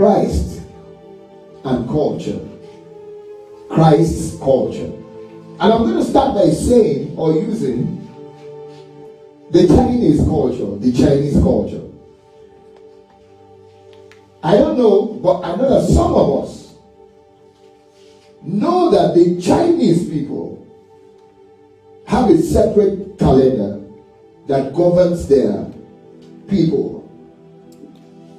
Christ and culture. Christ's culture. And I'm going to start by saying or using the Chinese culture. The Chinese culture. I don't know, but I know that some of us know that the Chinese people have a separate calendar that governs their people.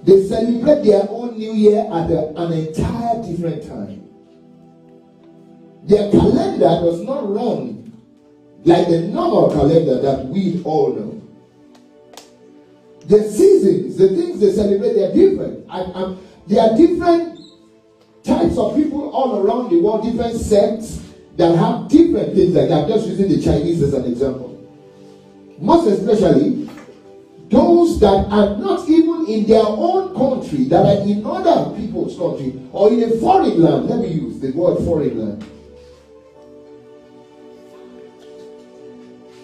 They celebrate their own New Year at an entire different time. Their calendar does not run like the normal calendar that we all know. The seasons, the things they celebrate, they are different. There are different types of people all around the world, different sects that have different things like that. I'm just using the Chinese as an example. Most especially, those that are not even in their own country, that are in other people's country, or in a foreign land. Let me use the word foreign land.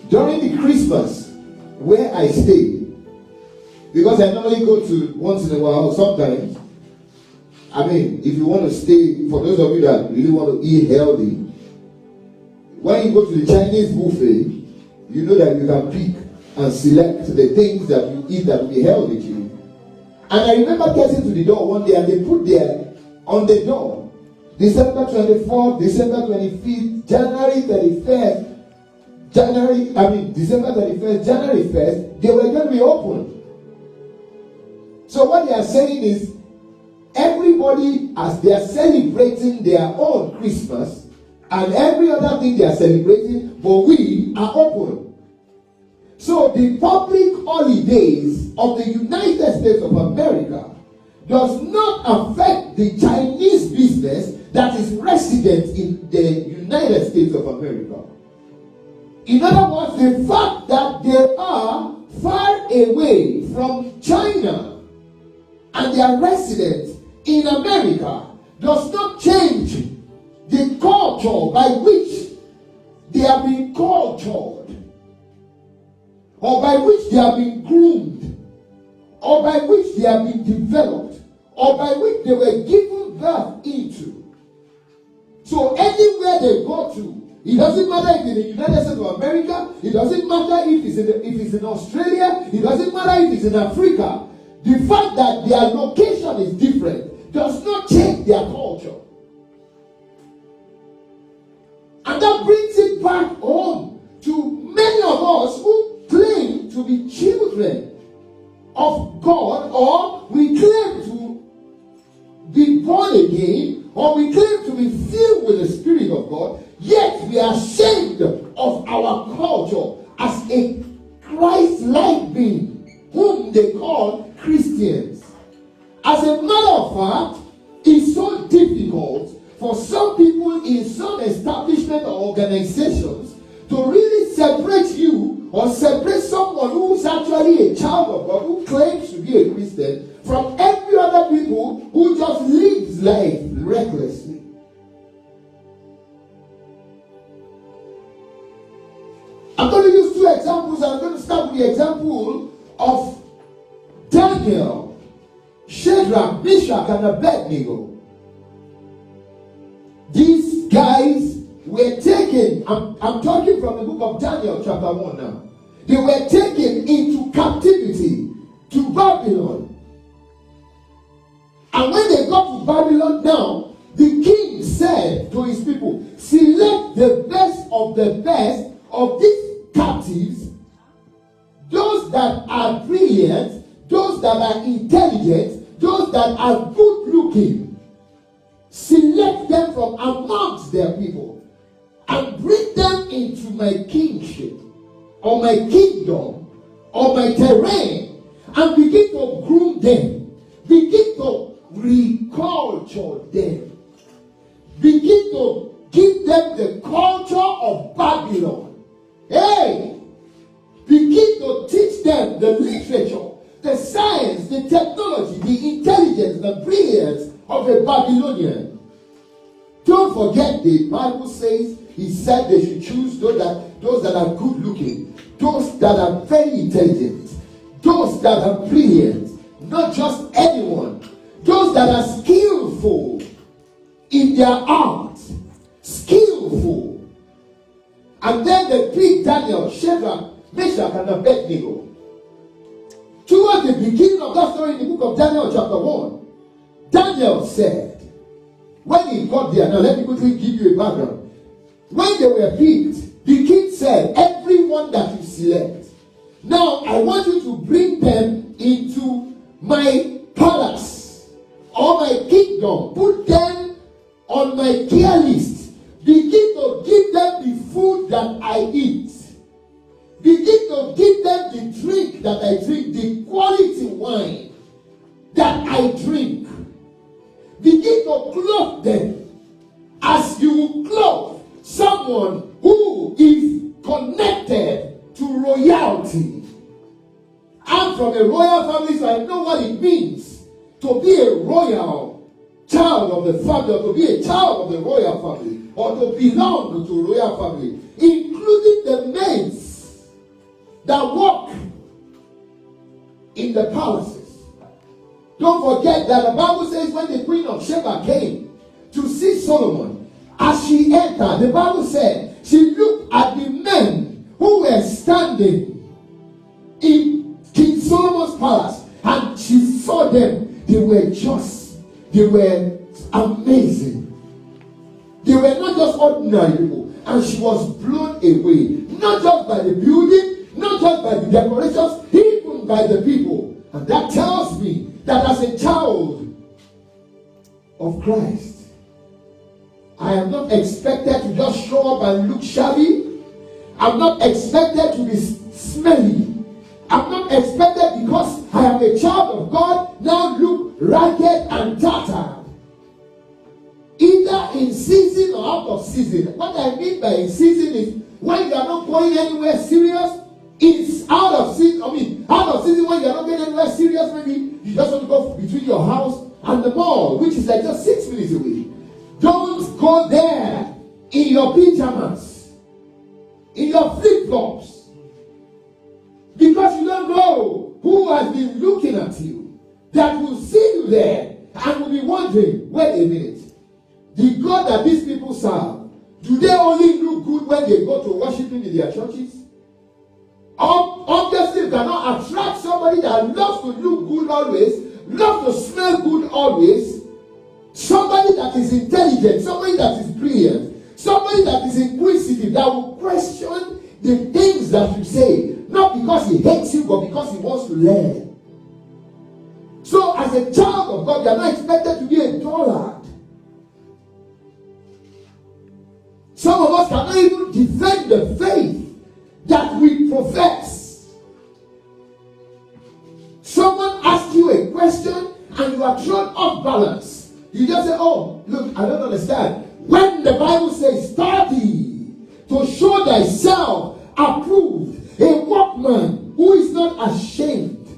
During the Christmas, where I stay, because I normally go to once in a while, sometimes, I mean, if you want to stay, for those of you that really want to eat healthy, when you go to the Chinese buffet, you know that you can pick and select the things that you eat that will be healthy to you. And I remember getting to the door one day and they put there on the door, December 24th, December 25th, December 31st, January 1st, they were going to be open. So what they are saying is, everybody, as they are celebrating their own Christmas and every other thing they are celebrating, but we are open. So the public holidays of the United States of America does not affect the Chinese business that is resident in the United States of America. In other words, the fact that they are far away from China and they are residents in America does not change the culture by which they are being cultured, or by which they have been groomed, or by which they have been developed, or by which they were given birth into. So anywhere they go to, it doesn't matter if it's in the United States of America, it doesn't matter if it's in Australia, it doesn't matter if it's in Africa. The fact that their location is different does not change their culture. And that brings it back home to many of us who claim to be children of God, or we claim to be born again, or we claim to be filled with the Spirit of God, yet we are ashamed of our culture as a Christ-like being, whom they call Christians. As a matter of fact, it's so difficult for some people in some establishment or organizations to really separate you or separate someone who's actually a child of God, who claims to be a Christian, from every other people who just lives life recklessly. I'm going to use two examples. I'm going to start with the example of Daniel, Shadrach, Meshach, and Abednego. These guys were taken, I'm talking from the book of Daniel chapter 1 now. They were taken into captivity to Babylon. And when they got to Babylon now, the king said to his people, select the best of these captives, those that are brilliant, those that are intelligent, those that are good looking. Select them from amongst their people and bring them into my kingship, or my kingdom, or my terrain, and begin to groom them, begin to reculture them, begin to give them the culture of Babylon. Hey! Begin to teach them the literature, the science, the technology, the intelligence, the brilliance of a Babylonian. Don't forget, the Bible says, he said they should choose those that are good looking, those that are very intelligent, those that are brilliant, not just anyone, those those that are skillful in their art. Skillful. And then they picked Daniel, Shadrach, Meshach, and Abednego. Towards the beginning of that story in the book of Daniel chapter 1, Daniel said, when he got there, now let me quickly give you a background. When they were picked, the king said, everyone that you select, now I want you to bring them into my palace or my kingdom. Put them on my care list. Begin to give them the food that I eat. Begin to give them the drink that I drink, the quality wine that I drink. Begin to clothe them as you will clothe someone who is connected to royalty. I'm from a royal family, so I know what it means to be a royal child of the family, or to be a child of the royal family, or to belong to a royal family, including the maids that walk in the palaces. Don't forget that the Bible says when the queen of Sheba came to see Solomon, as she entered, the Bible said she looked at the men who were standing in King Solomon's palace, and she saw them. They were amazing. They were not just ordinary people, and she was blown away, not just by the building, not just by the decorations, even by the people. And that tells me that as a child of Christ, I am not expected to just show up and look shabby. I'm not expected to be smelly. I'm not expected, because I am a child of God, now look ragged and tattered. Either in season or out of season. What I mean by in season is when you are not going anywhere serious. It's out of season. Out of season when you are not going anywhere serious. Maybe you just want to go between your house and the mall, which is like just 6 minutes away. Don't go there in your pajamas, in your flip-flops, because you don't know who has been looking at you, that will see you there and will be wondering, wait a minute, the God that these people serve, do they only look good when they go to worship Him in their churches? Obviously, you cannot attract somebody that loves to look good always, loves to smell good always, somebody that is intelligent, somebody that is brilliant, somebody that is inquisitive, that will question the things that you say, not because he hates you, but because he wants to learn. So, as a child of God, you are not expected to be a dullard. Some of us cannot even defend the faith that we profess. Someone asks you a question and you are thrown off balance. You just say, oh, look, I don't understand. When the Bible says, study to show thyself approved, a workman who is not ashamed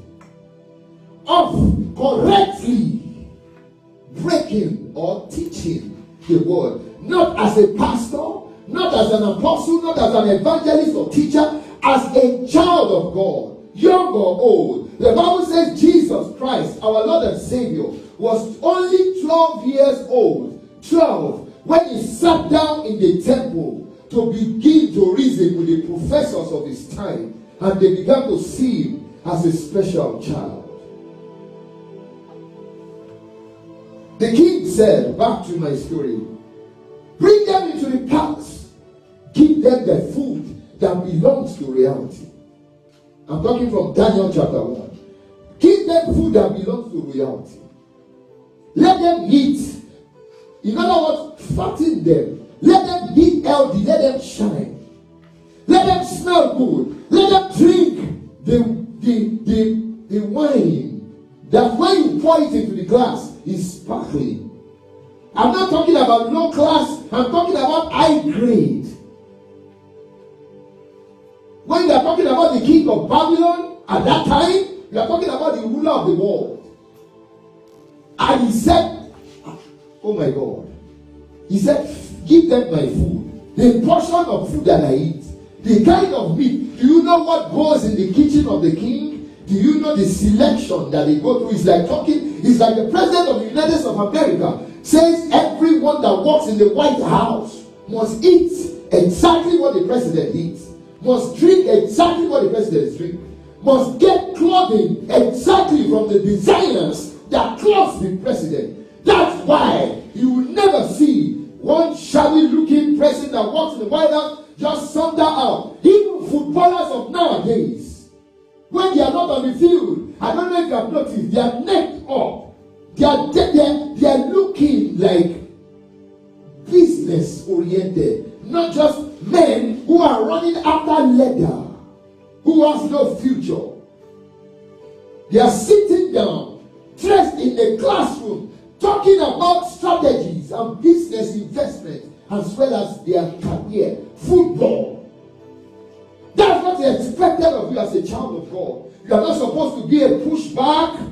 of correctly breaking or teaching the word. Not as a pastor, not as an apostle, not as an evangelist or teacher, as a child of God, young or old. The Bible says Jesus Christ, our Lord and Savior, was only 12 years old, 12, when he sat down in the temple to begin to reason with the professors of his time, and they began to see him as a special child. The king said, back to my story, bring them into the palace. Give them the food that belongs to reality. I'm talking from Daniel chapter 1. Give them food that belongs to reality. Let them eat. In other words, fatten them. Let them be healthy. Let them shine. Let them smell good. Let them drink the wine that when you pour it into the glass is sparkling. I'm not talking about low class. I'm talking about high grade. When you are talking about the king of Babylon at that time, you are talking about the ruler of the world. And he said, oh my God. He said, give them my food. The portion of food that I eat. The kind of meat. Do you know what goes in the kitchen of the king? Do you know the selection that they go through? It's like the president of the United States of America says everyone that walks in the White House must eat exactly what the president eats, must drink exactly what the president drinks, must get clothing exactly from the designers that clothes the president. That's why you will never see one shabby looking person that walks in the White House just saunter out. Even footballers of nowadays, when they are not on the field, I don't know if you have noticed, they are neck up. They are looking like business oriented, not just men who are running after leather, who has no future. They are sitting down, dressed in a classroom, talking about strategies and business investment as well as their career, football. That's what they expected of you as a child of God. You are not supposed to be a pushback.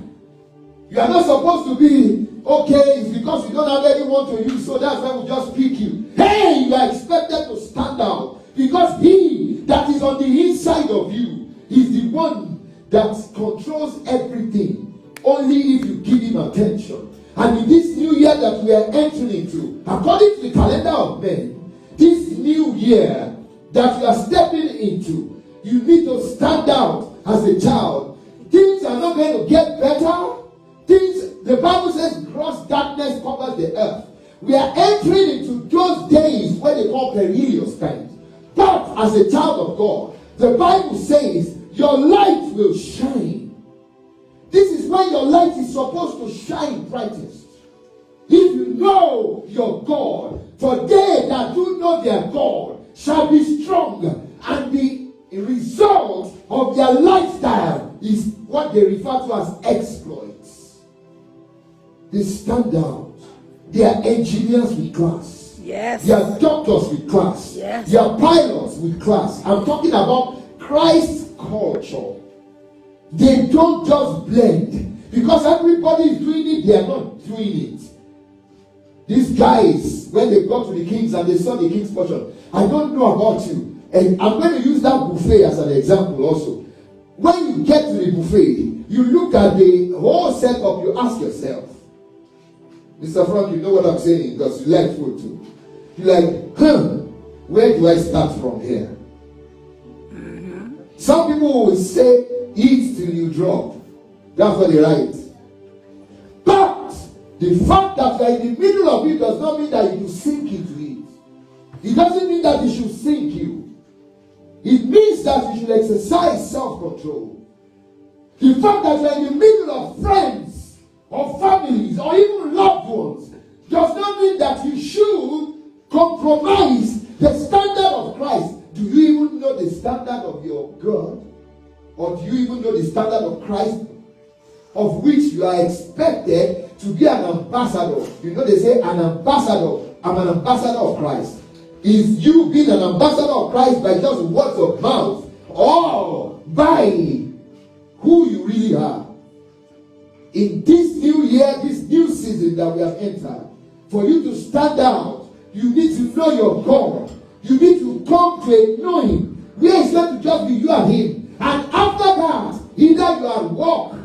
You are not supposed to be, okay, it's because you don't have anyone to use, so that's why we just pick you. Hey, you are expected to stand out because he that is on the inside of you is the one that controls everything, only if you give him attention. And in this new year that we are entering into, according to the calendar of men, this new year that you are stepping into, you need to stand out as a child. Things are not going to get better. The Bible says gross darkness covers the earth. We are entering into those days where they call perilous times. But as a child of God, the Bible says your light will shine. This is when your light is supposed to shine brightest. If you know your God, for they that do know their God shall be strong, and the result of their lifestyle is what they refer to as exploits. They stand out. They are engineers with class. Yes. They are doctors with class. Yes. They are pilots with class. I'm talking about Christ's culture. They don't just blend. Because everybody is doing it, they are not doing it. These guys, when they got to the kings and they saw the king's portion, I don't know about you, and I'm going to use that buffet as an example also. When you get to the buffet, you look at the whole setup, you ask yourself, Mr. Frank, you know what I'm saying because you like food too. You're like, where do I start from here? Mm-hmm. Some people will say, eat till you drop. That's what they write. But the fact that you are in the middle of it does not mean that you sink into it. It doesn't mean that it should sink you. It means that you should exercise self-control. The fact that you are in the middle of friends or families or even loved ones does not mean that you should compromise the standard of Christ. Do you even know the standard of your God? Or do you even know the standard of Christ, of which you are expected to be an ambassador? You know they say an ambassador. I'm an ambassador of Christ. Is you being an ambassador of Christ by just words of mouth or by who you really are? In this new year, this new season that we have entered, for you to stand out, you need to know your God. You need to come to a knowing where it's going to just be you and him. And after that, either you are at work,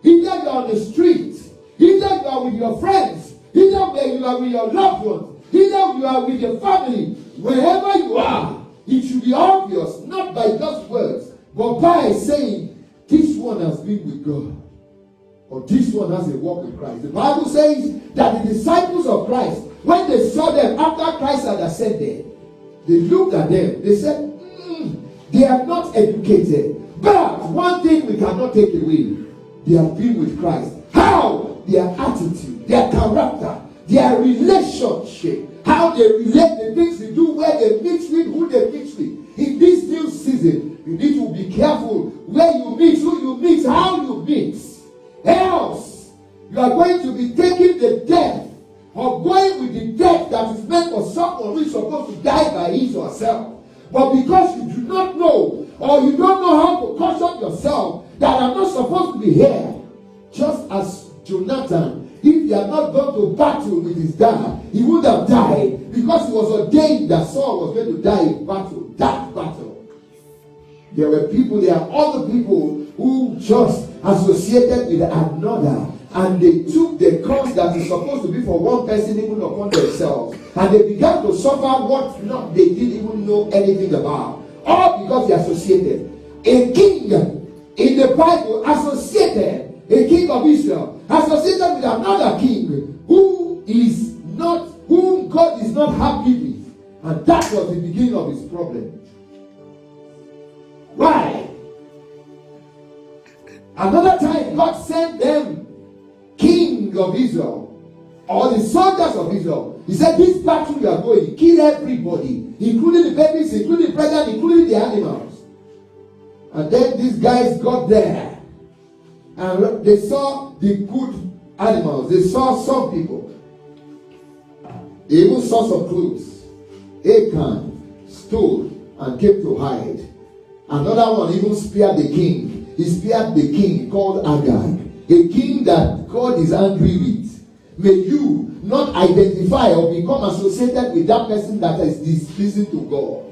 either you are on the street, either you are with your friends, either where you are with your loved ones, either you are with your family, wherever you are, it should be obvious, not by just words, but by saying, this one has been with God. Or this one has a walk with Christ. The Bible says that the disciples of Christ, when they saw them after Christ had ascended, they looked at them. They said, they are not educated. But one thing we cannot take away, they have been with Christ. How? Their attitude, their character, their relationship, how they relate, the things they do, where they mix with, who they mix with. In this new season, you need to be careful where you mix, who you mix, how you mix. Else, you are going to be taking the death or going with the death that is meant for someone who is supposed to die by his or herself. But because you do not know, or you don't know how to caution yourself that I'm not supposed to be here, just as Jonathan, if he had not gone to battle with his dad, he would have died because it was ordained that Saul was going to die in battle, that battle. There are other people who just associated with another, and they took the cause that is supposed to be for one person even upon themselves, and they began to suffer what not they didn't even know anything about, all because they associated. A king in the Bible associated, a king of Israel associated with another king whom God is not happy with, and that was the beginning of his problem. Why? Another time God sent them king of Israel, or the soldiers of Israel. He said, this battle you are going, kill everybody, including the babies, including the pregnant, including the animals. And then these guys got there, and they saw the good animals. They saw some people. They even saw some clothes. Achan stood and came to hide. Another one even spared the king. He spared the king called Agag, a king that God is angry with. May you not identify or become associated with that person that is displeasing to God.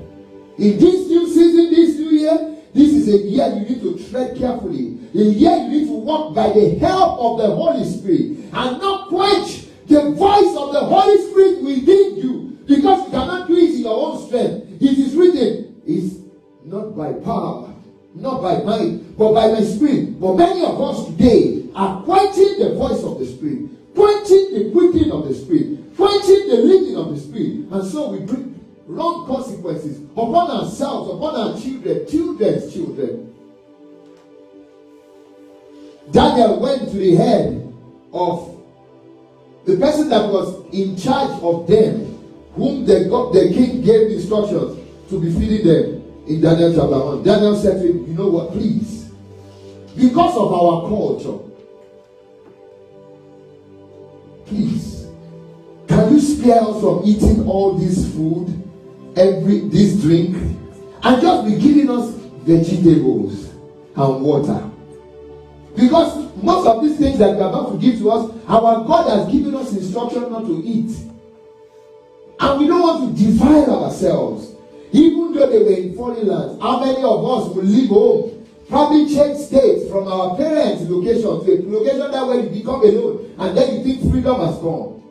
In this new season, this new year, this is a year you need to tread carefully. A year you need to walk by the help of the Holy Spirit and not quench the voice of the Holy Spirit within you, because you cannot do it in your own strength. It is written, it's not by power, not by might, but by my spirit. But many of us today are quenching the voice of the Spirit, quenching the quickening of the Spirit, quenching the leading of the Spirit, and so we bring wrong consequences upon ourselves, upon our children, children's children. Daniel went to the head of the person that was in charge of them, whom the king gave instructions to be feeding them. In Daniel chapter 1, Daniel said to him, you know what, please, because of our culture, please, can you spare us from eating all this food, this drink, and just be giving us vegetables and water? Because most of these things that we are about to give to us, our God has given us instruction not to eat. And we don't want to defile ourselves. Even though they were in foreign lands, how many of us will leave home, probably change states from our parents' location to a location that where you become alone, and then you think freedom has come.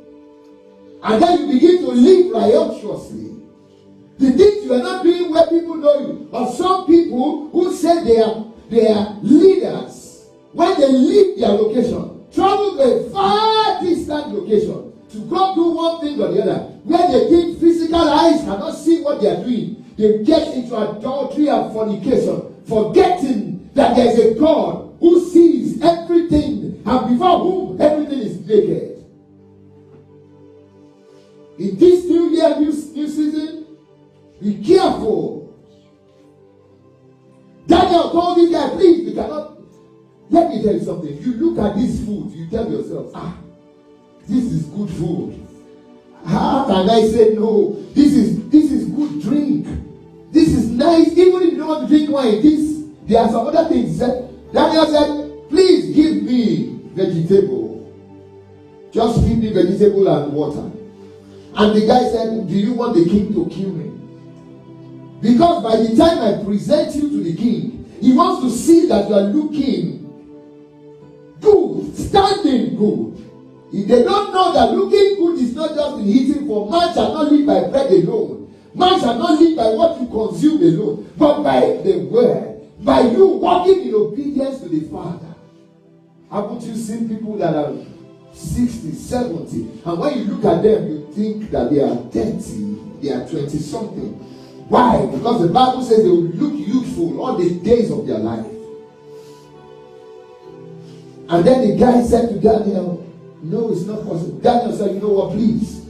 And then you begin to live riotously. The things you are not doing where people know you. Or some people who say they are leaders, when they leave their location, travel to a far distant location to go do one thing or the other, where they think physical eyes cannot see what they are doing. They get into adultery and fornication, forgetting that there is a God who sees everything and before whom everything is naked. In this new year, new season, be careful. Daniel told this guy, please, we cannot. Let me tell you something. You look at this food, you tell yourself, this is good food. How can I say no? This is good drink. This is nice. Even if you don't want to drink wine, there are some other things. Daniel said, please give me vegetable. Just give me vegetable and water. And the guy said, do you want the king to kill me? Because by the time I present you to the king, he wants to see that you are looking good, standing good. If they don't know that looking good is not just in eating, for man shall not live by bread alone. Man shall not live by what you consume alone, but by the word, by you walking in obedience to the Father. Haven't you seen people that are 60, 70, and when you look at them, you think that they are 30, they are 20 something. Why? Because the Bible says they will look youthful all the days of their life. And then the guy said to Daniel, no, it's not possible. Daniel said, you know what, please,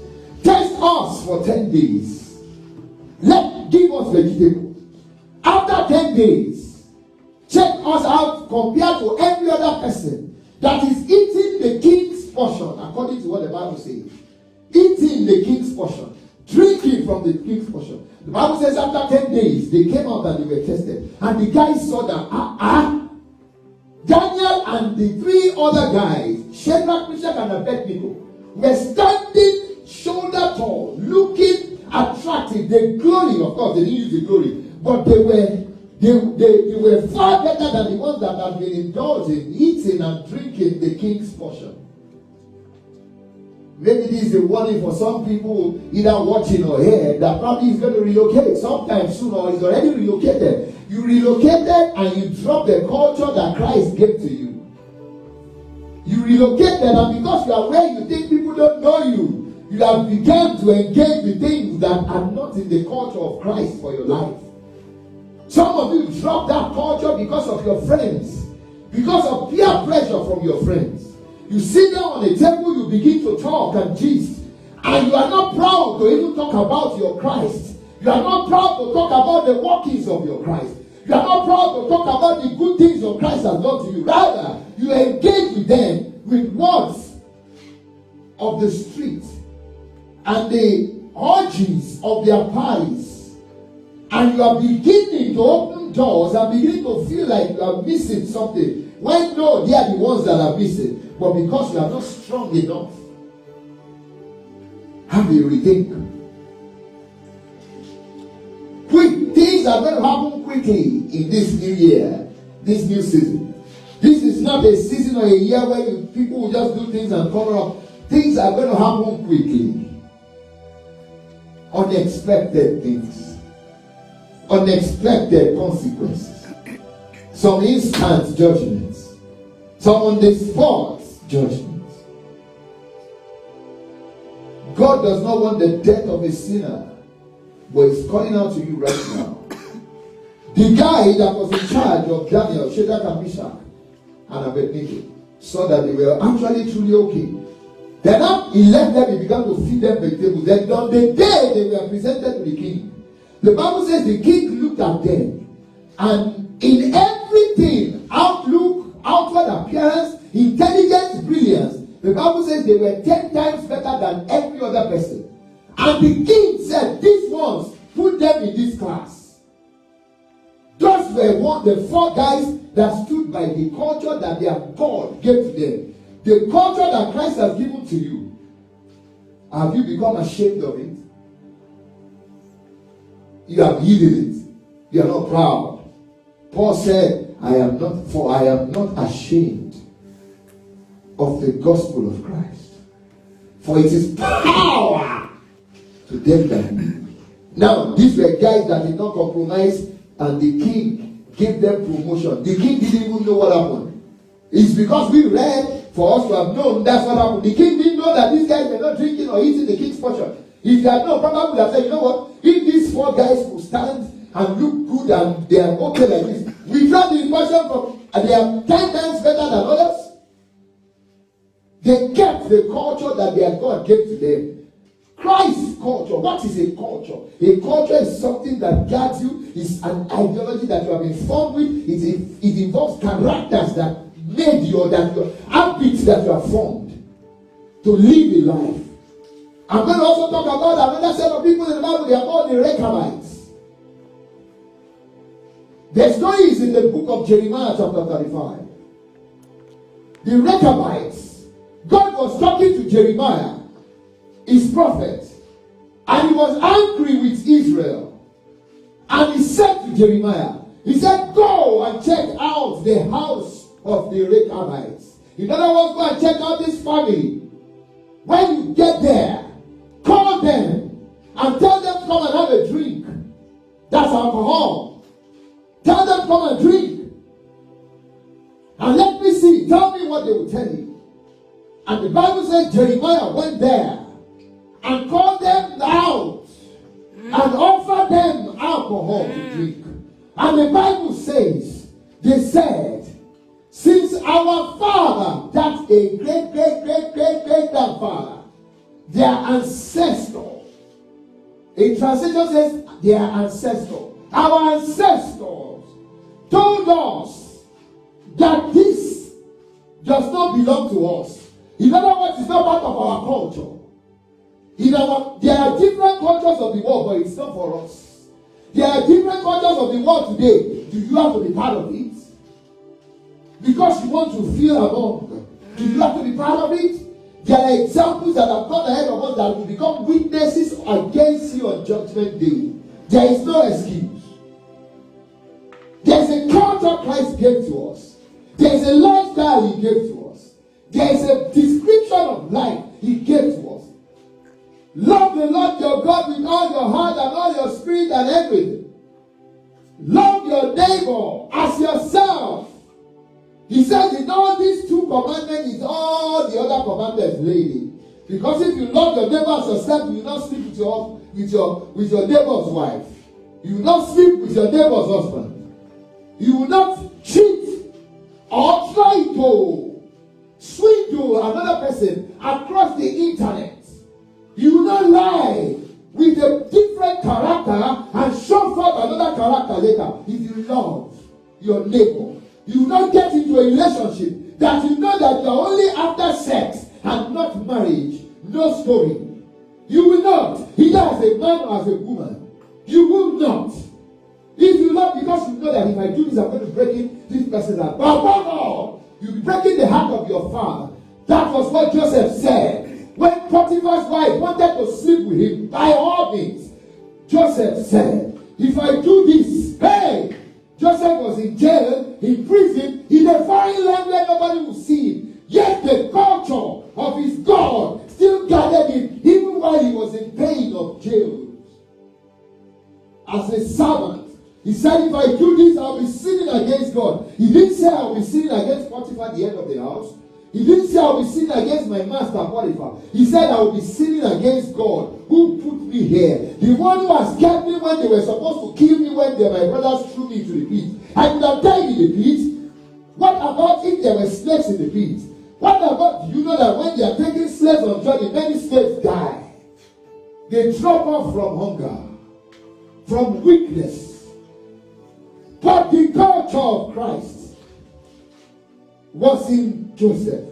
test us for 10 days. Give us vegetables. After 10 days, check us out compared to every other person that is eating the king's portion, according to what the Bible says. Eating the king's portion, drinking from the king's portion. The Bible says after 10 days, they came out and they were tested. And the guy saw that, Daniel and the three other guys, Shadrach, Meshach, and Abednego, were standing shoulder tall, looking attractive. The glory, of course, they didn't use the glory, but they They were far better than the ones that have been indulging, eating and drinking the king's portion. Maybe this is a warning for some people either watching or here that probably is going to relocate sometime soon or is already relocated. You relocated and you dropped the culture that Christ gave to you. You relocated, and because you are where you think people don't know you, you have begun to engage with things that are not in the culture of Christ for your life. Some of you drop that culture because of your friends, because of peer pressure from your friends. You sit down on a table, you begin to talk and gist, and you are not proud to even talk about your Christ. You are not proud to talk about the workings of your Christ. You are not proud to talk about the good things your Christ has done to you. Rather, you engage with them with words of the street and the orgies of their parties. And you are beginning to open doors and beginning to feel like you are missing something. When no, they are the ones that are missing. But because you are not strong enough, have a rethink. Quick things are going to happen quickly in this new year, this new season. This is not a season or a year where people will just do things and cover up. Things are going to happen quickly. Unexpected things. Unexpected consequences. Some instant judgments. Some on the spot judgments. God does not want the death of a sinner, but He's calling out to you right now. The guy that was in charge of Daniel, Shadrach and Meshach and Abednego saw that they were actually truly okay. Then he left them, he began to feed them vegetables. Then on the day they were presented to the king, the Bible says the king looked at them, and in everything, outlook, outward appearance, intelligence, brilliance, the Bible says they were 10 times better than every other person. And the king said, these ones, put them in this class. Those were the 4 guys that stood by the culture that their God gave to them. The culture that Christ has given to you. Have you become ashamed of it? You have yielded it. You are not proud. Paul said, I am not ashamed of the gospel of Christ. For it is power to them that believe. Now, these were guys that did not compromise, and the king gave them promotion. The king didn't even know what happened. It's because we read for us to have known that's what happened. The king didn't know that these guys were not drinking or eating the king's portion. If they had known, probably would have said, you know what? If these 4 guys will stand and look good and they are okay like this, we draw the portion from, and they are 10 times better than others. They kept the culture that their God gave to them. Christ's culture. What is a culture? A culture is something that guides you. It's an ideology that you have been formed with. It involves characters that made you, or that your habits that you have formed to live a life. I'm going to also talk about another set of people in the Bible. They are called the Rechabites. The story is in the book of Jeremiah chapter 35. The Rechabites. God was talking to Jeremiah, his prophet, and he was angry with Israel. And he said to Jeremiah, he said, go and check out the house of the Rechabites. In other words, go and check out this family. When you get there, call them and tell them to come and have a drink. That's alcohol. Tell them to come and drink. And let me see. Tell me what they will tell you. And the Bible says Jeremiah went there and called them out and offered them alcohol to drink. And the Bible says, they said, since our father, that's a great grandfather, their ancestor, a translation says their ancestor, our ancestors told us that this does not belong to us. In other words, it's not part of our culture. There are different cultures of the world, but it's not for us. There are different cultures of the world today. Do you have to be part of it? Because you want to feel among. Do you have to be part of it? There are examples that have gone ahead of us that will become witnesses against you on Judgment Day. There is no excuse. There's a culture Christ gave to us. There's a lifestyle he gave to us. There's a description of life he gave to us. Love the Lord your God with all your heart and all your spirit and everything. Love your neighbor as yourself. He says in all these two commandments is all the other commandments laid in. Because if you love your neighbor as yourself, you will not sleep with your neighbor's wife. You will not sleep with your neighbor's husband. You will not cheat or try to swindle another person across the internet. You will not lie with a different character and show forth another character later. If you love your neighbor, you will not get into a relationship that you know that you are only after sex and not marriage. No story. You will not, either as a man or as a woman. You will not. If you love, because you know that if I do this, I'm going to break in this person's heart. But above all, you'll be breaking the heart of your father. That was what Joseph said. When Potiphar's wife wanted to sleep with him, by all means, Joseph said, if I do this, hey, Joseph was in jail, in prison, in a foreign land where nobody will see him. Yet the culture of his God still guarded him, even while he was in pain of jail. As a servant, he said, if I do this, I'll be sinning against God. He didn't say I'll be sinning against Potiphar at the end of the house. He didn't say I'll be sinning against my master Potiphar. He said I will be sinning against God who put me here. The one who has kept me when they were supposed to kill me when my brothers threw me into the pit. I would have died in the pit. What about if there were slaves in the pit? What about, you know that when they are taking slaves on journey, many slaves die. They drop off from hunger, from weakness. But the culture of Christ was in Joseph.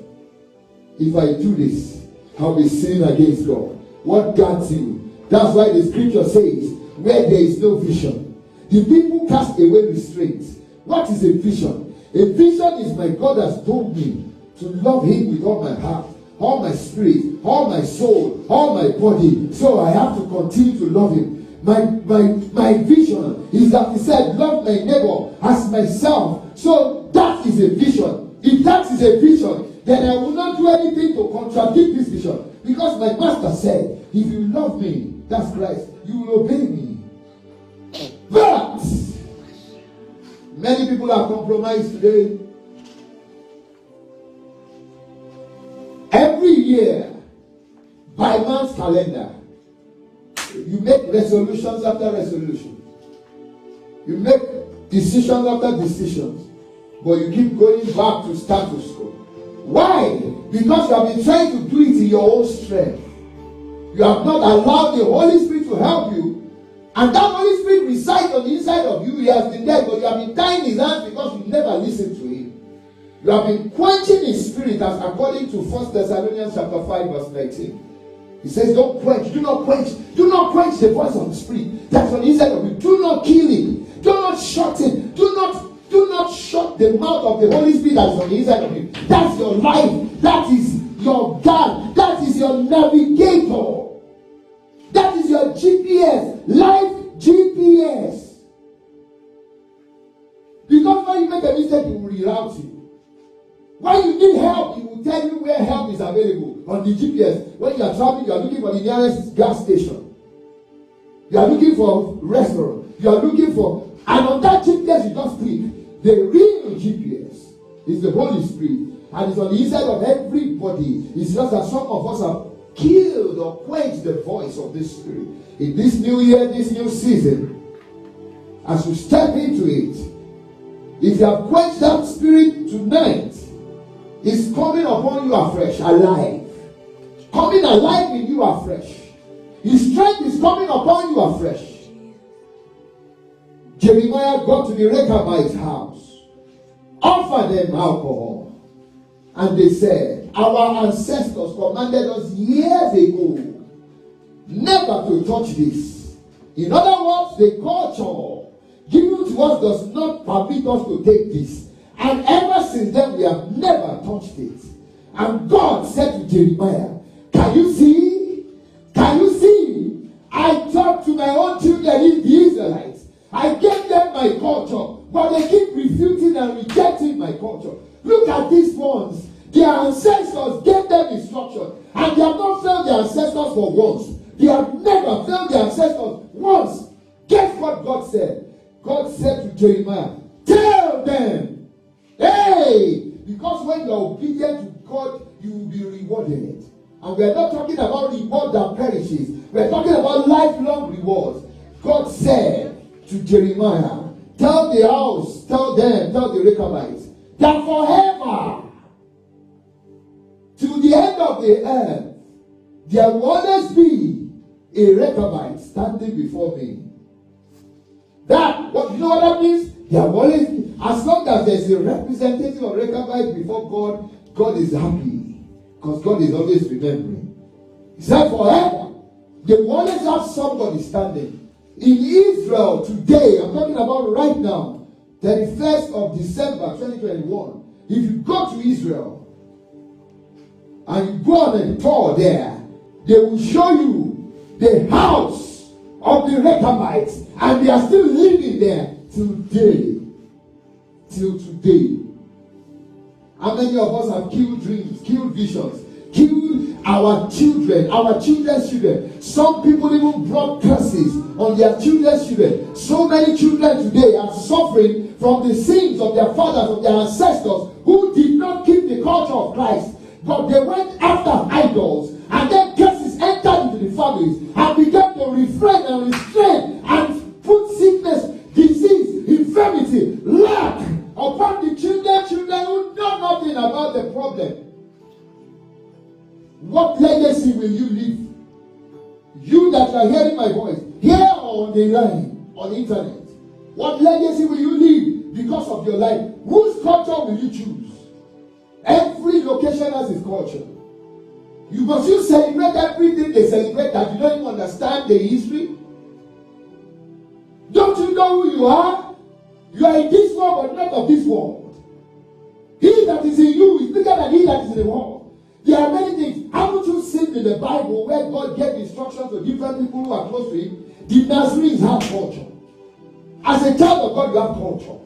If I do this, I'll be sinning against God. What guards you? That's why the scripture says, where there is no vision, the people cast away restraint. What is a vision? A vision is my God has told me to love him with all my heart, all my spirit, all my soul, all my body. So I have to continue to love him. My vision is that he said, love my neighbor as myself. So that is a vision. If that is a vision, then I will not do anything to contradict this vision. Because my master said, if you love me, that's Christ, you will obey me. But many people are compromised today. Every year, by man's calendar, you make resolutions after resolutions. You make decisions after decisions. But you keep going back to status quo. Why? Because you have been trying to do it in your own strength. You have not allowed the Holy Spirit to help you. And that Holy Spirit resides on the inside of you. He has been there, but you have been tying his hands because you never listened to him. You have been quenching his spirit, as according to 1 Thessalonians chapter 5 verse 19. He says, don't quench, do not quench the voice of the Spirit that's on the inside of you. Do not kill it. Do not shut it. Do not shut the mouth of the Holy Spirit that's on the inside of you. That's your life. That is your God. That is your navigator. That is your GPS. Life GPS. Because when you make a mistake, he will reroute you. When you need help, he will tell you where help is available on the GPS. When you are traveling, you are looking for the nearest gas station. You are looking for restaurant. You are looking for, and on that GPS you just click. The real GPS is the Holy Spirit, and it's on the inside of everybody. It's just that some of us have killed or quenched the voice of this Spirit. In this new year, this new season, as you step into it, if you have quenched that Spirit tonight, it's coming upon you afresh, alive. Coming alive in you afresh. His strength is coming upon you afresh. Jeremiah got to the Rechabites' house, offered them alcohol, and they said, our ancestors commanded us years ago never to touch this. In other words, the culture given to us does not permit us to take this. And ever since then, we have never touched it. And God said to Jeremiah, can you see? Can you see? I talked to my own children, the Israelites. I gave them my culture, but they keep and rejecting my culture. Look at these ones. Their ancestors gave them instruction, and they have not failed their ancestors for once. They have never failed their ancestors once. Guess what God said? God said to Jeremiah, tell them, hey, because when you are obedient to God, you will be rewarded. And we are not talking about reward that perishes. We are talking about lifelong rewards. God said to Jeremiah, tell the house, tell the Rechabites, that forever, to the end of the earth, there will always be a Rechabite standing before me. That, what you know what that means? There will always be, as long as there's a representative of Rechabite before God, God is happy. Because God is always remembering. He said forever, they will always have somebody standing. In Israel today, I'm talking about right now, 31st of December 2021, if you go to Israel, and you go on a tour there, they will show you the house of the Rechabites, and they are still living there today. Till today. How many of us have killed dreams, killed visions, killed our children, our children's children? Some people even brought curses on their children's children. So many children today are suffering from the sins of their fathers, of their ancestors, who did not keep the culture of Christ. But they went after idols, and then curses entered into the families and began to refrain and restrain and put sickness, disease, infirmity, lack upon the children who know nothing about the problem. What legacy will you leave? You that are hearing my voice, here or on the line, on the internet, what legacy will you leave because of your life? Whose culture will you choose? Every location has its culture. You must you celebrate everything they celebrate that you don't even understand the history? Don't you know who you are? You are in this world but not of this world. He that is in you is bigger than he that is in the world. There are many things. Haven't you seen in the Bible where God gave instructions to different people who are close to him? The Nazarenes have culture. As a child of God, you have culture.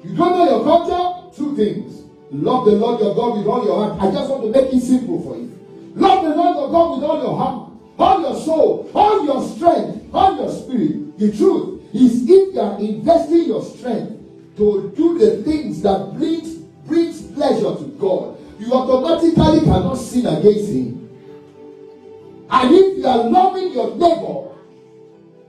You don't know your culture? Two things. Love the Lord your God with all your heart. I just want to make it simple for you. Love the Lord your God with all your heart, all your soul, all your strength, all your spirit. The truth is, if you are investing your strength to do the things that brings pleasure to God, you automatically cannot sin against him. And if you are loving your neighbor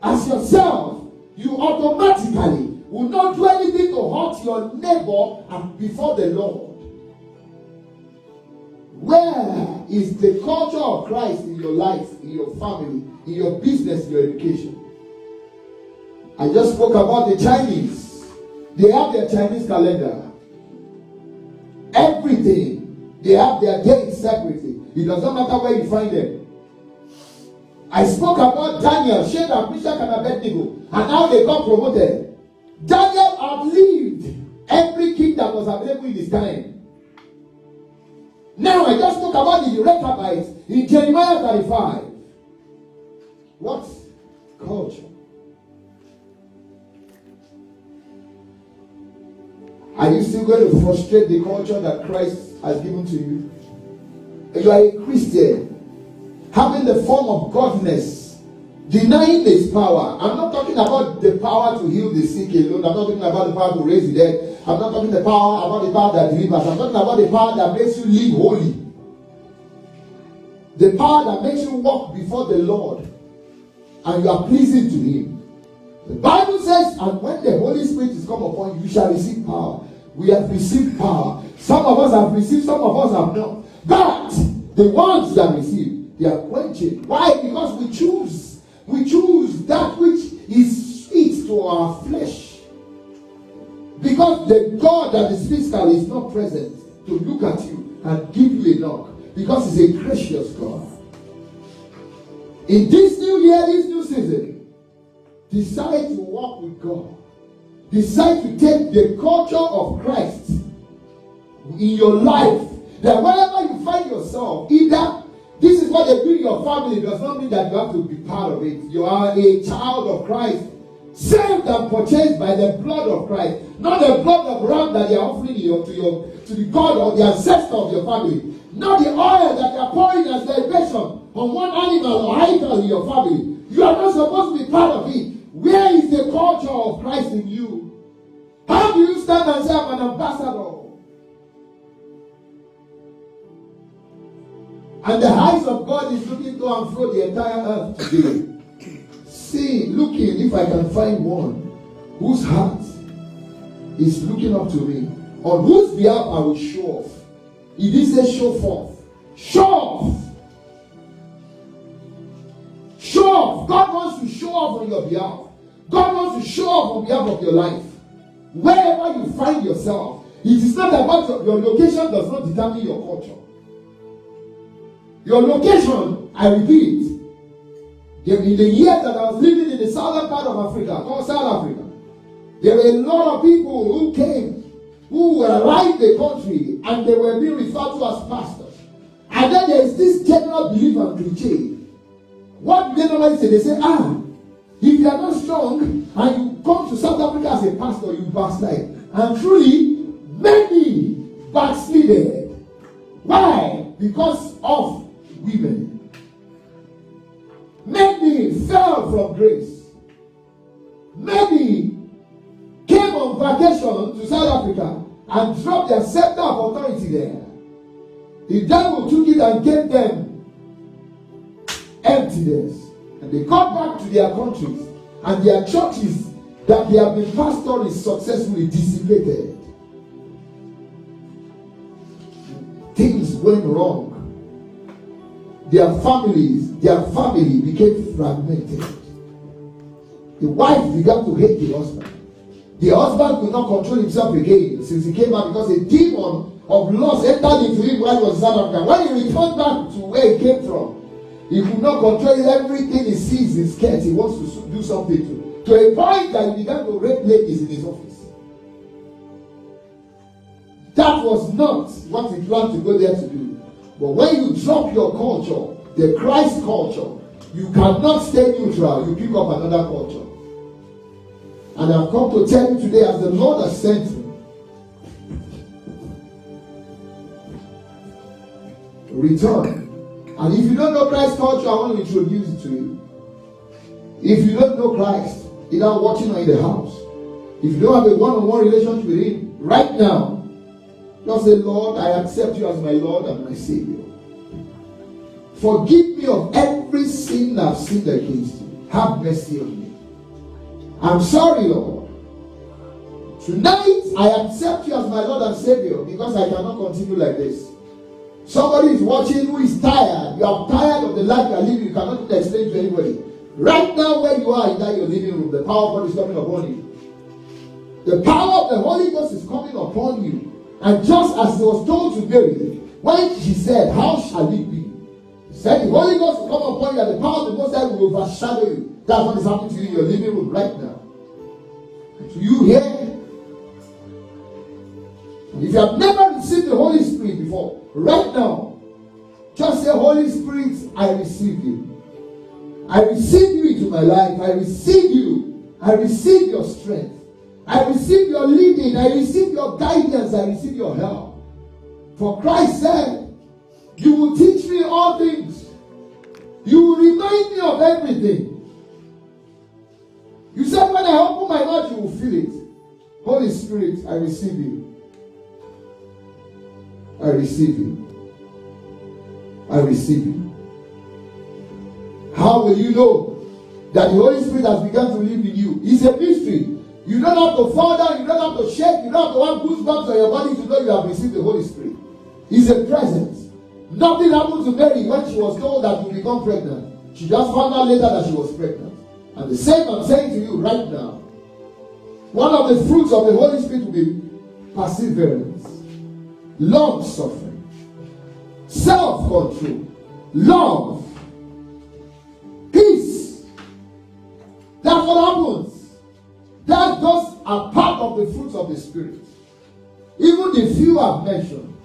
as yourself, you automatically will not do anything to hurt your neighbor before the Lord. Where is the culture of Christ in your life, in your family, in your business, in your education? I just spoke about the Chinese. They have their Chinese calendar. Everything. They have their dates separately. It doesn't matter where you find them. I spoke about Daniel, Shadrach, Meshach, and Abednego, and how they got promoted. Daniel outlived every king that was available in his time. Now I just spoke about the Rechabites in Jeremiah 35. What culture? Are you still going to frustrate the culture that Christ has given to you? You are a Christian, having the form of godliness, denying his power. I'm not talking about the power to heal the sick alone. I'm not talking about the power to raise the dead. I'm not talking about the power that delivers. I'm talking about the power that makes you live holy. The power that makes you walk before the Lord and you are pleasing to him. The Bible says, and when the Holy Spirit is come upon you, you shall receive power. We have received power. Some of us have received, some of us have not. But the ones that receive, they are quenching. Why? Because we choose. We choose that which is sweet to our flesh. Because the God that is physical is not present to look at you and give you a knock. Because he's a gracious God. In this new year, this new season, decide to walk with God. Decide to take the culture of Christ in your life. That wherever you find yourself, either this is what they do in your family, does not mean that you have to be part of it. You are a child of Christ. Saved and purchased by the blood of Christ. Not the blood of ram that they are offering to the God or the ancestor of your family. Not the oil that they are pouring as libation on one animal or idol in your family. You are not supposed to be part of it. Where is the culture of Christ in you? How do you stand and say, I'm an ambassador? And the eyes of God is looking to and fro the entire earth today. See, looking if I can find one whose heart is looking up to me, on whose behalf I will show off. He didn't say show forth. Show off. Show off. God wants to show off on your behalf. God wants to show off on behalf of your life. Wherever you find yourself, it is not about your location does not determine your culture. Your location, I repeat, in the years that I was living in the southern part of Africa, called South Africa, there were a lot of people who came, who were right the country, and they were being referred to as pastors. And then there is this general belief and cliche. What do they normally say? They say, if you are not strong and you come to South Africa as a pastor, you backslide. And truly, many backslided. Why? Because of women. Many fell from grace. Many came on vacation to South Africa and dropped their scepter of authority there. The devil took it and gave them emptiness. And they got back to their countries. And their churches that they have been pastoring successfully dissipated. Things went wrong. Their family became fragmented. The wife began to hate the husband. The husband could not control himself again since he came out because a demon of lust entered into him while he was in South Africa. When he returned back to where he came from, he could not control everything he sees in skirts. He wants to do something to a point that he began to rape ladies in his office. That was not what he planned to go there to do. But when you drop your culture, the Christ culture, you cannot stay neutral. You pick up another culture. And I've come to tell you today, as the Lord has sent me, return. And if you don't know Christ culture, I want to introduce it to you. If you don't know Christ, either watching or in the house, if you don't have a one-on-one relationship with Him, right now, just say, Lord, I accept you as my Lord and my Savior. Forgive me of every sin I've sinned against you. Have mercy on me. I'm sorry, Lord. Tonight, I accept you as my Lord and Savior because I cannot continue like this. Somebody is watching who is tired. You are tired of the life you are living. You cannot even explain to anybody. Right now, where you are in that your living room, the power of God is coming upon you. The power of the Holy Ghost is coming upon you. And just as he was told to Mary, when she said, how shall it be? He said, the Holy Ghost will come upon you and the power of the Most High will overshadow you. That's what is happening to you in your living room right now. Do you hear? If you have never received the Holy Spirit before, right now, just say, Holy Spirit, I receive you. I receive you into my life. I receive you. I receive your strength. I receive your leading. I receive your guidance. I receive your help. For Christ said, you will teach me all things. You will remind me of everything. You said when I open my mouth, you will feel it. Holy Spirit, I receive you. I receive you. I receive you. How will you know that the Holy Spirit has begun to live in you? It's a mystery. You don't have to fall down, you don't have to shake, you don't have to have goosebumps on your body to know you have received the Holy Spirit. It's a presence. Nothing happened to Mary when she was told that you become pregnant. She just found out later that she was pregnant. And the same I'm saying to you right now. One of the fruits of the Holy Spirit will be perseverance, long suffering, self-control, love, peace. That's what happens. That those are part of the fruits of the Spirit. Even the few I've mentioned,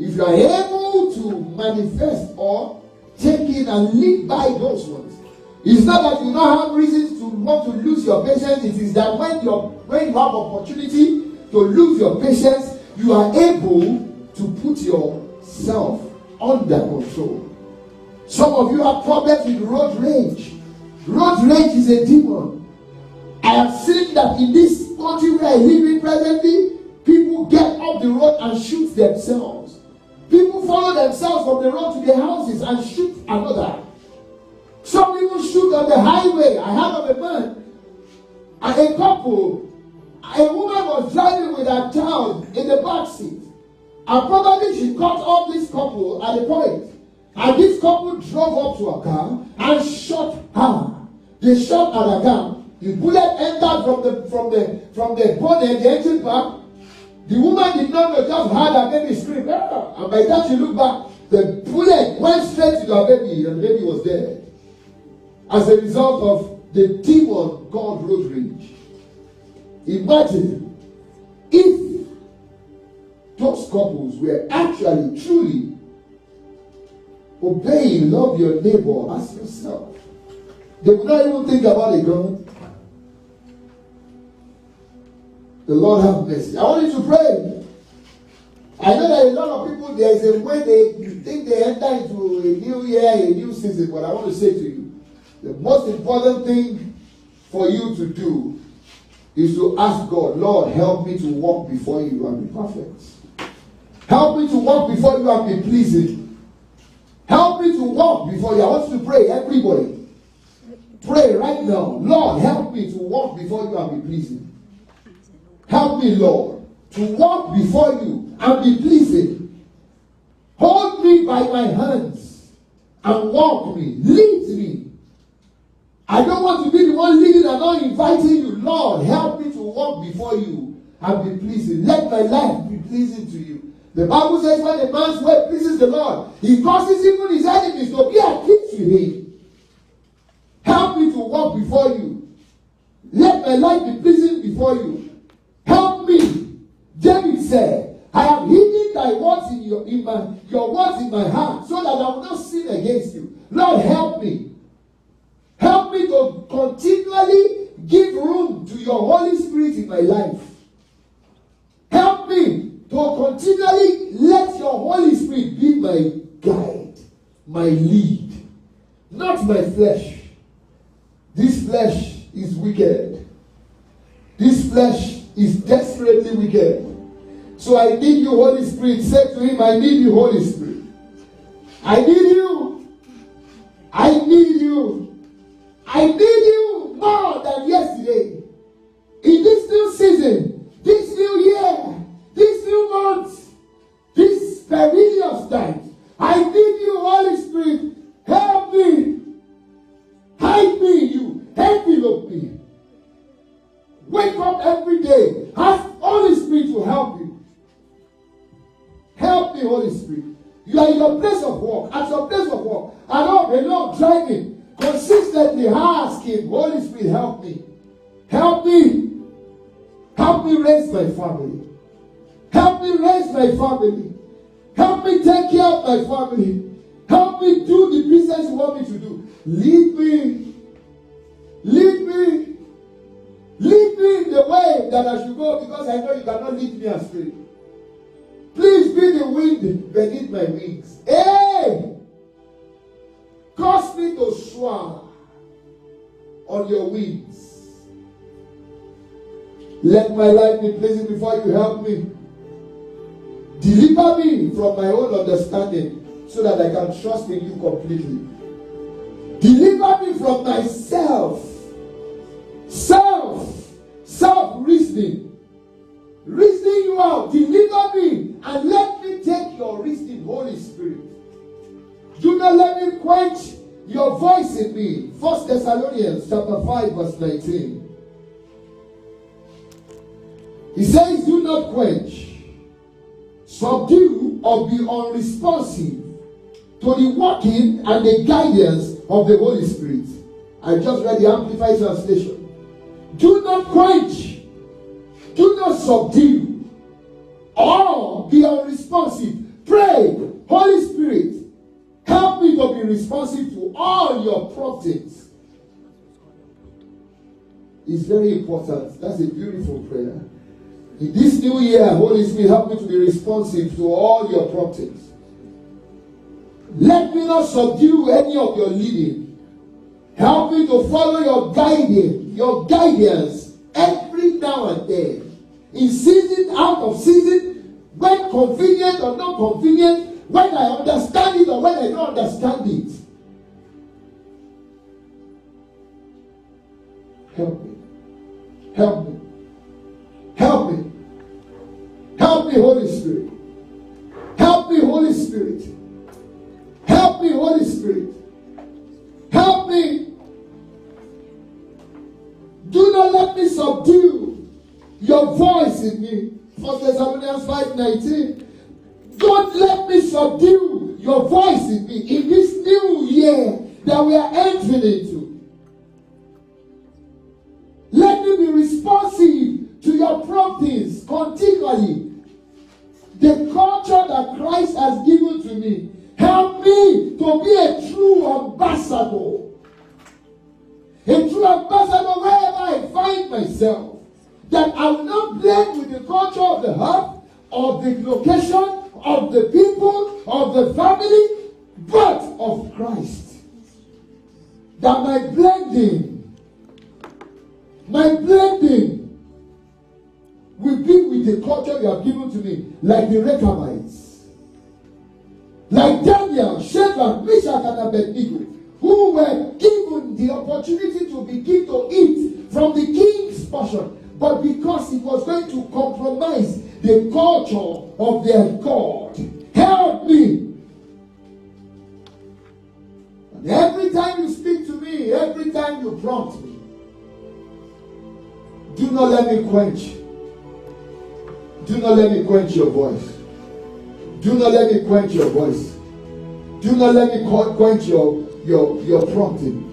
if you are able to manifest or take in and live by those ones, It's not that you don't have reasons to want to lose your patience. It is that when you have opportunity to lose your patience, you are able to put yourself under control. Some of you have problems with road rage. Road rage is a demon. I have seen that in this country where I live in presently, people get off the road and shoot themselves. People follow themselves from the road to their houses and shoot another. Some people shoot on the highway. I heard of a man and a couple. A woman was driving with her child in the back seat. And probably she cut off this couple at a point. And this couple drove up to her car and shot her. They shot at her car. The bullet entered from the bonnet, the engine part. The woman did not know, just heard her baby scream. And by the time she looked back, the bullet went straight to her baby, and the baby was dead. As a result of the demon called road rage. Imagine if those couples were actually, truly obeying, love your neighbor as yourself. They would not even think about a gun. The Lord have mercy. I want you to pray. I know that a lot of people, there is a way they think they enter into a new year, a new season, but I want to say to you, the most important thing for you to do is to ask God, Lord, help me to walk before you and be perfect. Help me to walk before you and be pleasing. Help me to walk before you. I want you to pray, everybody. Pray right now. Lord, help me to walk before you and be pleasing. Help me, Lord, to walk before you and be pleasing. Hold me by my hands and walk me. Lead me. I don't want to be the one leading and not inviting you. Lord, help me to walk before you and be pleasing. Let my life be pleasing to you. The Bible says when a man's way pleases the Lord, he causes even his enemies to be at peace with him. Help me to walk before you. Let my life be pleasing before you. Help me. David said, I have hidden thy words your words in my heart, so that I will not sin against you. Lord, help me. Help me to continually give room to your Holy Spirit in my life. Help me to continually let your Holy Spirit be my guide, my lead, not my flesh. This flesh is wicked. This flesh is desperately wicked. So I need you, Holy Spirit. Say to him, I need you, Holy Spirit. I need you. I need you. I need you more than yesterday. In this new season, this new year, this new month, this perilous time, I need you, Holy Spirit. Help me. Hide me in you. Envelope me. Wake up every day. Ask Holy Spirit to help you. Help me, Holy Spirit. You are in your place of work. At your place of work. Alone driving. Consistently asking, Holy Spirit, help me. Help me. Help me raise my family. Help me raise my family. Help me take care of my family. Help me do the business you want me to do. Lead me. Lead me. Lead me in the way that I should go, because I know you cannot lead me astray. Please be the wind beneath my wings. Hey! Cause me to soar on your wings. Let my life be pleasing before you. Help me. Deliver me from my own understanding so that I can trust in you completely. Deliver me from myself. Self-reasoning. Reasoning you out. Deliver me and let me take your reasoning, Holy Spirit. Do not let me quench your voice in me. 1 Thessalonians chapter 5 verse 19. He says, do not quench, subdue, or be unresponsive to the working and the guidance of the Holy Spirit. I just read the Amplified Translation. Do not quench, do not subdue, or be unresponsive. Pray, Holy Spirit, help me to be responsive to all your promptings. is very important. That's a beautiful prayer. In this new year, Holy Spirit, help me to be responsive to all your promptings. Let me not subdue any of your leading. Help me to follow your guidance every now and then. In season, out of season, when convenient or not convenient, when I understand it or when I don't understand it. Help me. Help me. Help me. Help me, Holy Spirit. Help me, Holy Spirit. Help me, Holy Spirit. Help me. Do not let me subdue your voice in me. 1 Thessalonians 5:19. Don't let me subdue your voice in me in this new year that we are entering into. Let me be responsive to your promptings continually. The culture that Christ has given to me, help me to be a true ambassador. A true ambassador wherever I find myself. That I will not blend with the culture of the heart, of the location, of the people, of the family, but of Christ. That my blending will be with the culture you have given to me, like the Rechabites, like Daniel, Shadrach, Meshach, and Abednego, who were given the opportunity to begin to eat from the king's portion, but because it was going to compromise the culture of their God. Help me. And every time you speak to me, every time you prompt me, do not let me quench. Do not let me quench your voice. Do not let me quench your voice. Do not let me quench your prompting.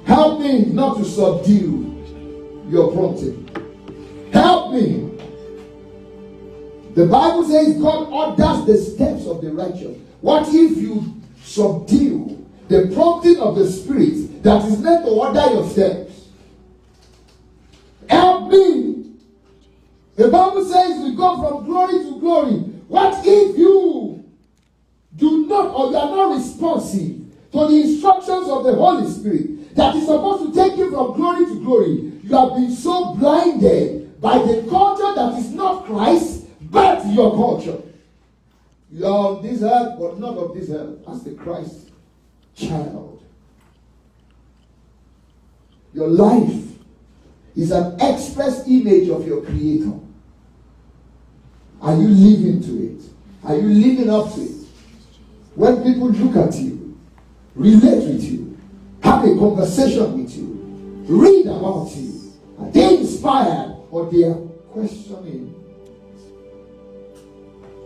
Help me not to subdue your prompting. Help me. The Bible says God orders the steps of the righteous. What if you subdue the prompting of the Spirit that is meant to order your steps? Help me. The Bible says we go from glory to glory. What if you do not, or you are not responsive to the instructions of the Holy Spirit that is supposed to take you from glory to glory? You have been so blinded by the culture that is not Christ, but your culture. You are on this earth, but not of this earth. As the Christ child. Your life is an express image of your Creator. Are you living to it? Are you living up to it? When people look at you, relate with you, have a conversation with you, read about you, are they inspired or they are questioning?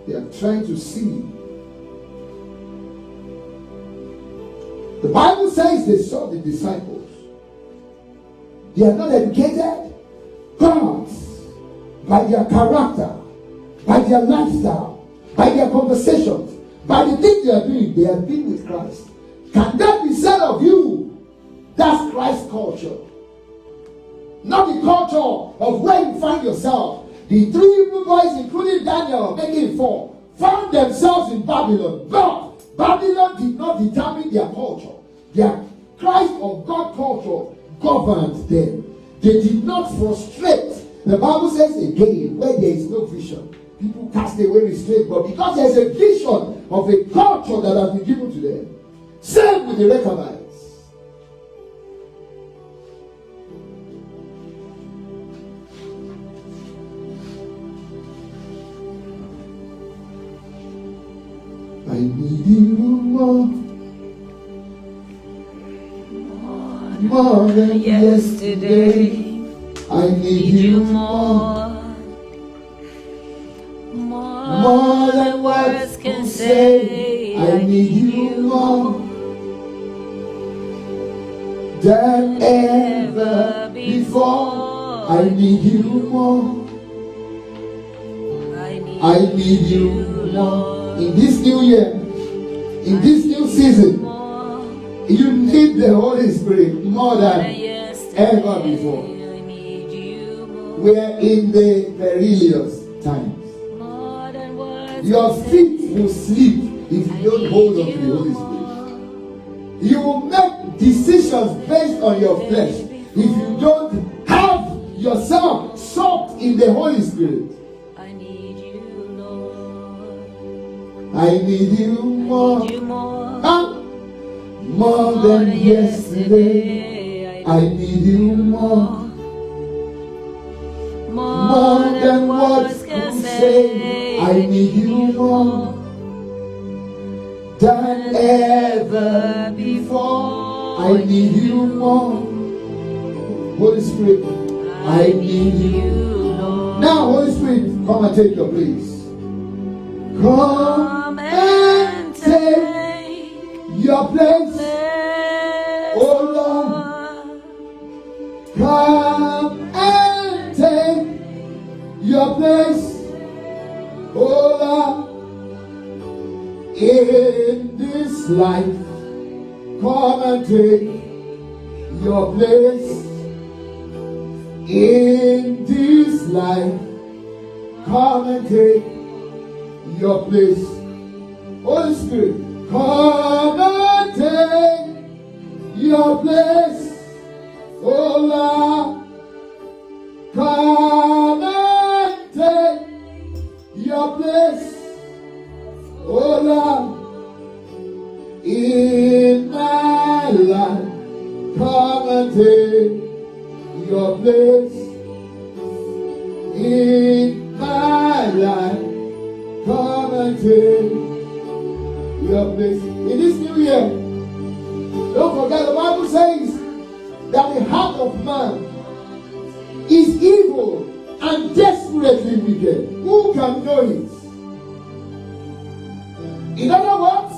They are trying to see. The Bible says they saw the disciples. They are not educated, but by their character, by their lifestyle, by their conversations, by the things they are doing, they have been with Christ. Can that be said of you? That's Christ's culture. Not the culture of where you find yourself. The three Hebrew boys, including Daniel, making four, found themselves in Babylon. But Babylon did not determine their culture. Their Christ or God culture governed them. They did not frustrate. The Bible says again, where there is no vision, people cast away restraint. But because there is a vision of a culture that has been given to them, same with the Rechabites. I need you more than yesterday. I need you more than words can say. I need you more than ever before. I need you more. I need you more. In this new year, in this new season, you need the Holy Spirit more than ever before. We are in the perilous times. Your feet will slip if you don't hold on to the Holy Spirit. You will make decisions based on your flesh if you don't have yourself soaked in the Holy Spirit. I need you, Lord. I need you more. More than yesterday. I need you more. More than words can say. I need you more than ever before. I need you more. Holy Spirit, I need you. Now, Holy Spirit, come and take your place. Come and take your place. Oh Lord, come and take your place. Oh Lord, in this life, come and take your place. In this life, come and take your place. Holy Spirit, come and take your place. Oh Lord, come and take your place. Oh Lord, in my life, come and take your place. In my life, come and take your place. In this new year, don't forget the Bible says that the heart of man is evil and desperately wicked. Who can know it? In other words,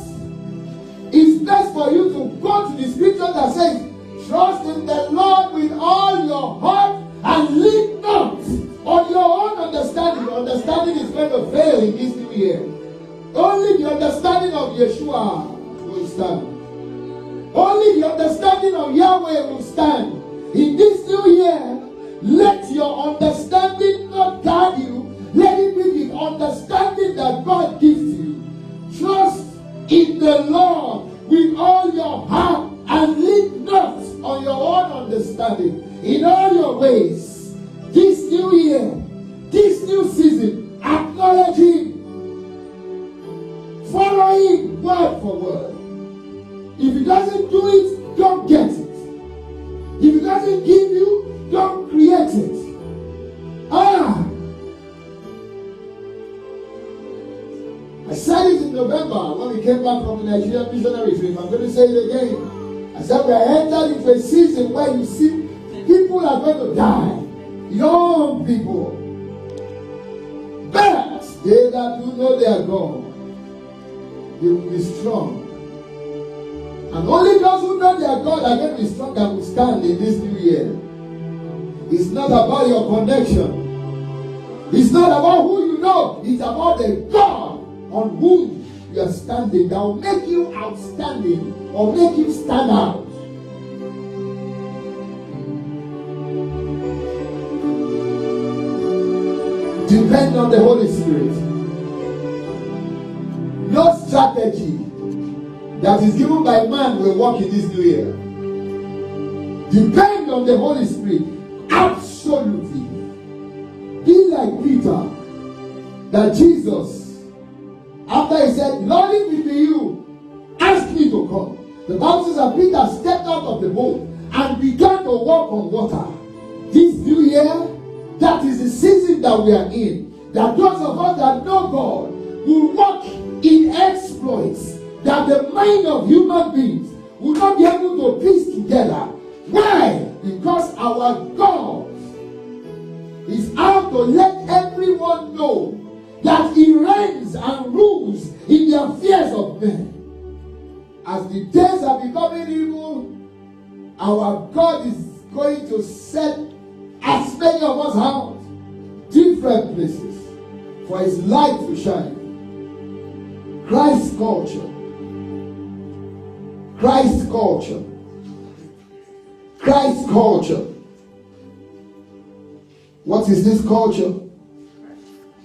it's best for you to go to the scripture that says, trust in the Lord with all your heart and lean not on your own understanding. Your understanding is going to fail in this new year. Only the understanding of Yeshua will stand. Only the understanding of Yahweh will stand. In this new year, let your understanding not guide you. Let it be the understanding that God gives you. Trust in the Lord with all your heart and lean not on your own understanding. In all your ways, this new year, this new season, acknowledge Him. Follow Him word for word. If He doesn't do it, don't get it. If He doesn't give you, don't create it. I said it in November when we came back from the Nigerian missionary trip. I'm going to say it again. I said we are entered into a season where you see people are going to die. Young people. But they that do know their God, they will be strong. And only those who know their God are going to be strong and will stand in this new year. It's not about your connection. It's not about who you know. It's about the God on whom you are standing that will make you outstanding or make you stand out. Depend on the Holy Spirit. No strategy that is given by man will work in this new year. Depend on the Holy Spirit. Absolutely. Be like Peter, that Jesus, after he said, Lord, if it be you, ask me to come. The Bible says that Peter stepped out of the boat and began to walk on water. This new year, that is the season that we are in. That those of us that know God will walk in exploits that the mind of human beings will not be able to piece together. Why? Because our God is out to let everyone know that He reigns and rules in the affairs of men. As the days are becoming evil, our God is going to set as many of us out different places for His light to shine. Christ culture. Christ culture. Christ culture. What is this culture?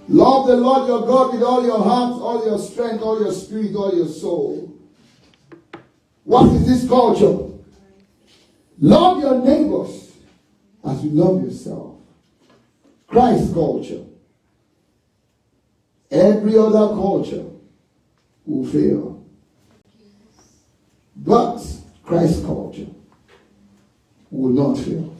Love the Lord your God with all your heart, all your strength, all your spirit, all your soul. What is this culture? Love your neighbors as you love yourself. Christ culture. Every other culture will fail. But Christ culture will not fail.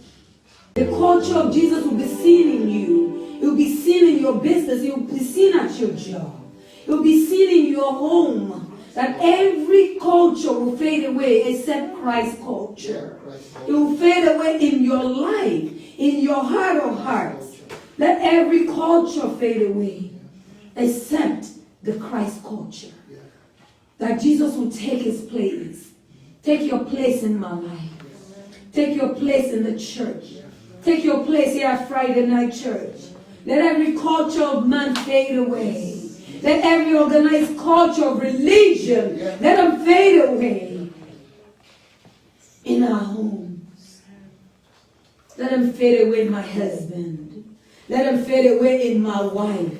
The culture of Jesus will be seen in you. It will be seen in your business. It will be seen at your job. It will be seen in your home. That every culture will fade away except Christ's culture. It will fade away in your life, in your heart of hearts. Let every culture fade away except the Christ culture. That Jesus will take his place. Take your place in my life. Take your place in the church. Take your place here at Friday Night Church. Let every culture of man fade away. Let every organized culture of religion, let them fade away in our homes. Let them fade away in my husband. Let them fade away in my wife.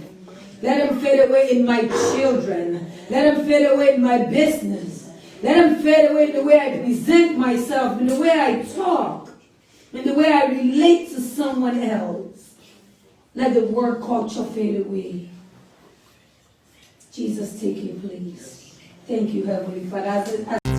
Let them fade away in my children. Let them fade away in my business. Let them fade away in the way I present myself, in the way I talk, in the way I relate to someone else. Let the word culture fade away. Jesus, take your place. Thank you, Heavenly Father.